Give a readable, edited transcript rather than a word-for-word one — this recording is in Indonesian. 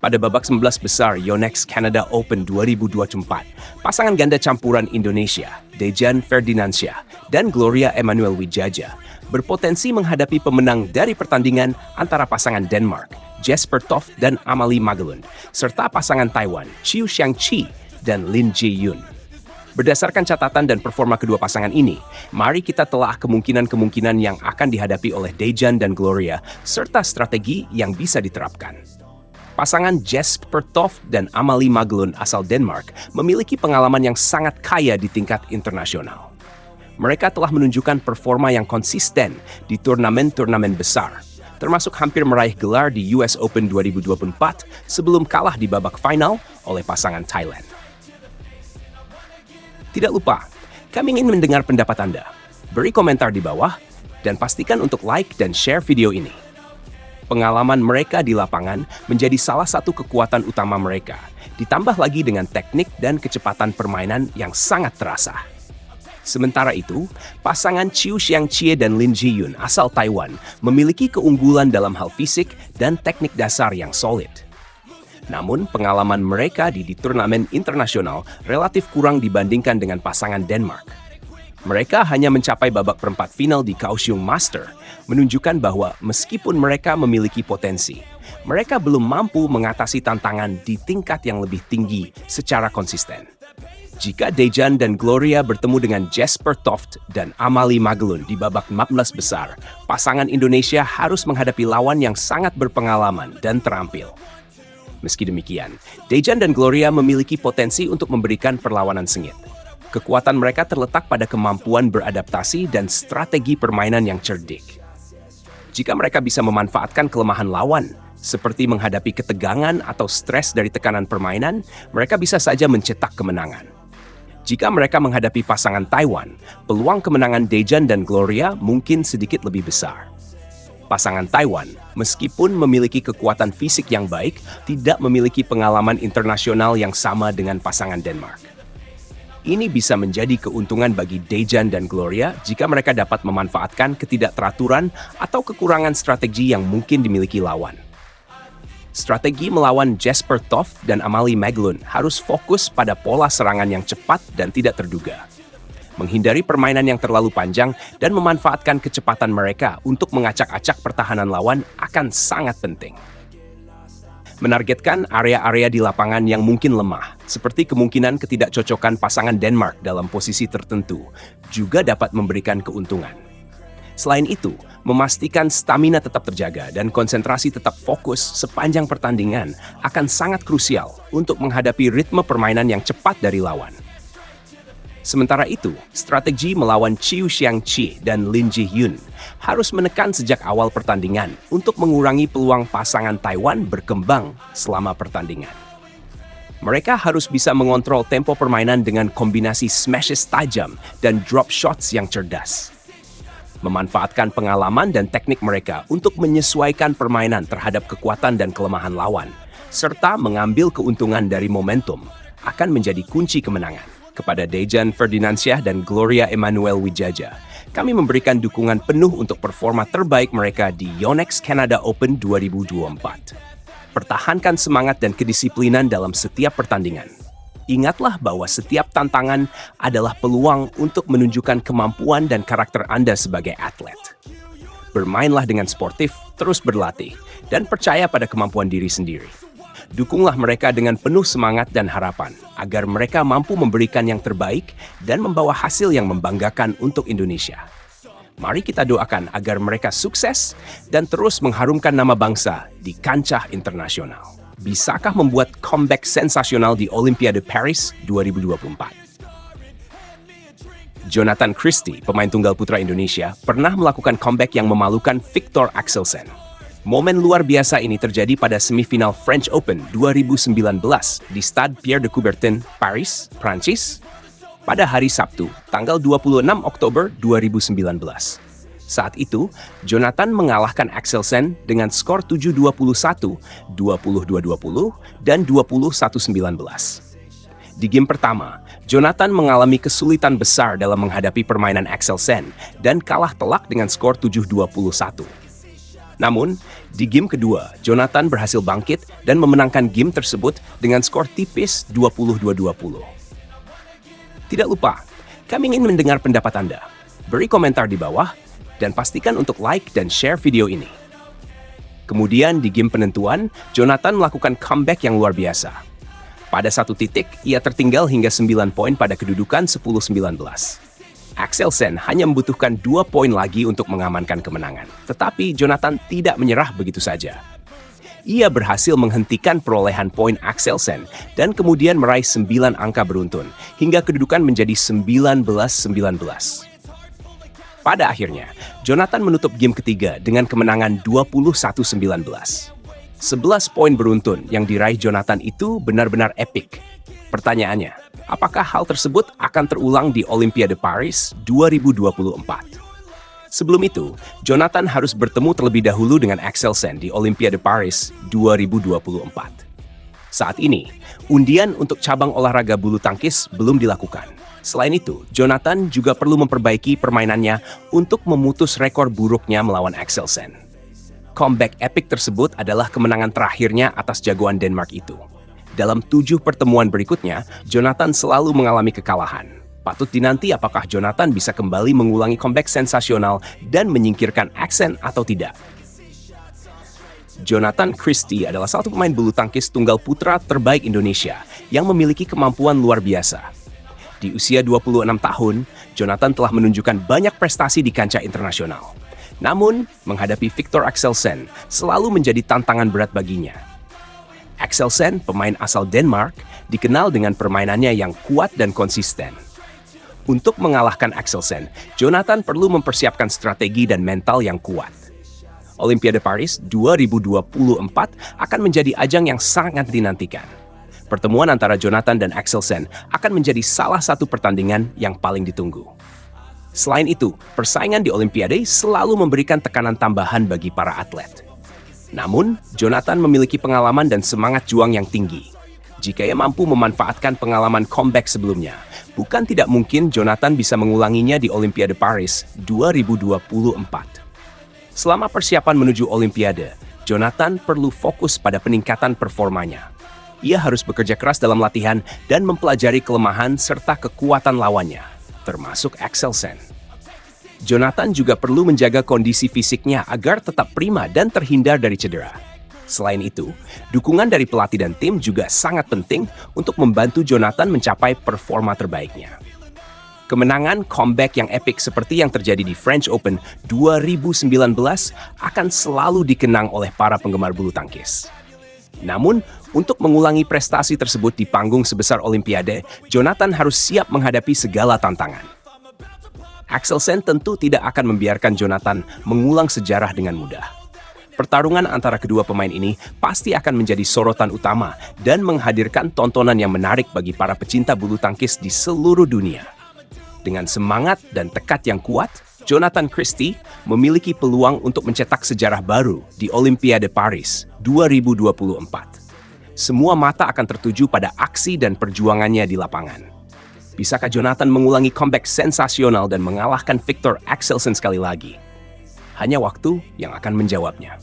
Pada babak 19 besar Yonex Canada Open 2024, pasangan ganda campuran Indonesia, Dejan Ferdinansyah dan Gloria Emanuel Wijaya, berpotensi menghadapi pemenang dari pertandingan antara pasangan Denmark, Jesper Toft dan Amalie Magelund, serta pasangan Taiwan, Chiu Xiangqi dan Lin Ji-yun. Berdasarkan catatan dan performa kedua pasangan ini, mari kita telah kemungkinan-kemungkinan yang akan dihadapi oleh Dejan dan Gloria, serta strategi yang bisa diterapkan. Pasangan Jesper Toft dan Amalie Magelund asal Denmark memiliki pengalaman yang sangat kaya di tingkat internasional. Mereka telah menunjukkan performa yang konsisten di turnamen-turnamen besar, termasuk hampir meraih gelar di US Open 2024 sebelum kalah di babak final oleh pasangan Thailand. Tidak lupa, kami ingin mendengar pendapat Anda. Beri komentar di bawah, dan pastikan untuk like dan share video ini. Pengalaman mereka di lapangan menjadi salah satu kekuatan utama mereka, ditambah lagi dengan teknik dan kecepatan permainan yang sangat terasa. Sementara itu, pasangan Chiu Xiangqi dan Lin Ji-yun asal Taiwan memiliki keunggulan dalam hal fisik dan teknik dasar yang solid. Namun, pengalaman mereka di turnamen internasional relatif kurang dibandingkan dengan pasangan Denmark. Mereka hanya mencapai babak perempat final di Kaohsiung Master, menunjukkan bahwa meskipun mereka memiliki potensi, mereka belum mampu mengatasi tantangan di tingkat yang lebih tinggi secara konsisten. Jika Dejan dan Gloria bertemu dengan Jesper Toft dan Amalie Magelund di babak 14 besar, pasangan Indonesia harus menghadapi lawan yang sangat berpengalaman dan terampil. Meski demikian, Dejan dan Gloria memiliki potensi untuk memberikan perlawanan sengit. Kekuatan mereka terletak pada kemampuan beradaptasi dan strategi permainan yang cerdik. Jika mereka bisa memanfaatkan kelemahan lawan, seperti menghadapi ketegangan atau stres dari tekanan permainan, mereka bisa saja mencetak kemenangan. Jika mereka menghadapi pasangan Taiwan, peluang kemenangan Dejan dan Gloria mungkin sedikit lebih besar. Pasangan Taiwan, meskipun memiliki kekuatan fisik yang baik, tidak memiliki pengalaman internasional yang sama dengan pasangan Denmark. Ini bisa menjadi keuntungan bagi Dejan dan Gloria jika mereka dapat memanfaatkan ketidakteraturan atau kekurangan strategi yang mungkin dimiliki lawan. Strategi melawan Jesper Toft dan Amalie Magelund harus fokus pada pola serangan yang cepat dan tidak terduga, menghindari permainan yang terlalu panjang, dan memanfaatkan kecepatan mereka untuk mengacak-acak pertahanan lawan akan sangat penting. Menargetkan area-area di lapangan yang mungkin lemah, seperti kemungkinan ketidakcocokan pasangan Denmark dalam posisi tertentu, juga dapat memberikan keuntungan. Selain itu, memastikan stamina tetap terjaga dan konsentrasi tetap fokus sepanjang pertandingan akan sangat krusial untuk menghadapi ritme permainan yang cepat dari lawan. Sementara itu, strategi melawan Chiu Xiangqi dan Lin Ji-yun harus menekan sejak awal pertandingan untuk mengurangi peluang pasangan Taiwan berkembang selama pertandingan. Mereka harus bisa mengontrol tempo permainan dengan kombinasi smashes tajam dan drop shots yang cerdas. Memanfaatkan pengalaman dan teknik mereka untuk menyesuaikan permainan terhadap kekuatan dan kelemahan lawan, serta mengambil keuntungan dari momentum, akan menjadi kunci kemenangan. Kepada Dejan Ferdinansyah dan Gloria Emanuel Wijaya, kami memberikan dukungan penuh untuk performa terbaik mereka di Yonex Canada Open 2024. Pertahankan semangat dan kedisiplinan dalam setiap pertandingan. Ingatlah bahwa setiap tantangan adalah peluang untuk menunjukkan kemampuan dan karakter Anda sebagai atlet. Bermainlah dengan sportif, terus berlatih, dan percaya pada kemampuan diri sendiri. Dukunglah mereka dengan penuh semangat dan harapan, agar mereka mampu memberikan yang terbaik dan membawa hasil yang membanggakan untuk Indonesia. Mari kita doakan agar mereka sukses dan terus mengharumkan nama bangsa di kancah internasional. Bisakah membuat comeback sensasional di Olimpiade Paris 2024? Jonathan Christie, pemain tunggal putra Indonesia, pernah melakukan comeback yang memalukan Viktor Axelsen. Momen luar biasa ini terjadi pada semifinal French Open 2019 di Stade Pierre de Coubertin, Paris, Prancis, pada hari Sabtu, tanggal 26 Oktober 2019. Saat itu, Jonathan mengalahkan Axelsen dengan skor 7-21, 22-20, dan 21-19. Di game pertama, Jonathan mengalami kesulitan besar dalam menghadapi permainan Axelsen dan kalah telak dengan skor 7-21. Namun, di game kedua, Jonathan berhasil bangkit dan memenangkan game tersebut dengan skor tipis 22-20. Tidak lupa, kami ingin mendengar pendapat Anda. Beri komentar di bawah, dan pastikan untuk like dan share video ini. Kemudian di game penentuan, Jonathan melakukan comeback yang luar biasa. Pada satu titik, ia tertinggal hingga 9 poin pada kedudukan 10-19. Axelsen hanya membutuhkan 2 poin lagi untuk mengamankan kemenangan. Tetapi Jonathan tidak menyerah begitu saja. Ia berhasil menghentikan perolehan poin Axelsen dan kemudian meraih 9 angka beruntun hingga kedudukan menjadi 19-19. Pada akhirnya, Jonathan menutup game ketiga dengan kemenangan 21-19. 11 poin beruntun yang diraih Jonathan itu benar-benar epik. Pertanyaannya, apakah hal tersebut akan terulang di Olimpiade Paris 2024? Sebelum itu, Jonathan harus bertemu terlebih dahulu dengan Axelsen di Olimpiade Paris 2024. Saat ini, undian untuk cabang olahraga bulu tangkis belum dilakukan. Selain itu, Jonathan juga perlu memperbaiki permainannya untuk memutus rekor buruknya melawan Axelsen. Comeback epic tersebut adalah kemenangan terakhirnya atas jagoan Denmark itu. Dalam 7 pertemuan berikutnya, Jonathan selalu mengalami kekalahan. Patut dinanti apakah Jonathan bisa kembali mengulangi comeback sensasional dan menyingkirkan Axelsen atau tidak. Jonathan Christie adalah satu pemain bulu tangkis tunggal putra terbaik Indonesia yang memiliki kemampuan luar biasa. Di usia 26 tahun, Jonathan telah menunjukkan banyak prestasi di kancah internasional. Namun, menghadapi Viktor Axelsen selalu menjadi tantangan berat baginya. Axelsen, pemain asal Denmark, dikenal dengan permainannya yang kuat dan konsisten. Untuk mengalahkan Axelsen, Jonathan perlu mempersiapkan strategi dan mental yang kuat. Olimpiade Paris 2024 akan menjadi ajang yang sangat dinantikan. Pertemuan antara Jonathan dan Axelsen akan menjadi salah satu pertandingan yang paling ditunggu. Selain itu, persaingan di Olimpiade selalu memberikan tekanan tambahan bagi para atlet. Namun, Jonathan memiliki pengalaman dan semangat juang yang tinggi. Jika ia mampu memanfaatkan pengalaman comeback sebelumnya, bukan tidak mungkin Jonathan bisa mengulanginya di Olimpiade Paris 2024. Selama persiapan menuju Olimpiade, Jonathan perlu fokus pada peningkatan performanya. Ia harus bekerja keras dalam latihan dan mempelajari kelemahan serta kekuatan lawannya, termasuk Axelsen. Jonathan juga perlu menjaga kondisi fisiknya agar tetap prima dan terhindar dari cedera. Selain itu, dukungan dari pelatih dan tim juga sangat penting untuk membantu Jonathan mencapai performa terbaiknya. Kemenangan comeback yang epik seperti yang terjadi di French Open 2019 akan selalu dikenang oleh para penggemar bulu tangkis. Namun, untuk mengulangi prestasi tersebut di panggung sebesar Olimpiade, Jonathan harus siap menghadapi segala tantangan. Axelsen tentu tidak akan membiarkan Jonathan mengulang sejarah dengan mudah. Pertarungan antara kedua pemain ini pasti akan menjadi sorotan utama dan menghadirkan tontonan yang menarik bagi para pecinta bulu tangkis di seluruh dunia. Dengan semangat dan tekad yang kuat, Jonathan Christie memiliki peluang untuk mencetak sejarah baru di Olimpiade Paris 2024. Semua mata akan tertuju pada aksi dan perjuangannya di lapangan. Bisakah Jonathan mengulangi comeback sensasional dan mengalahkan Viktor Axelsen sekali lagi? Hanya waktu yang akan menjawabnya.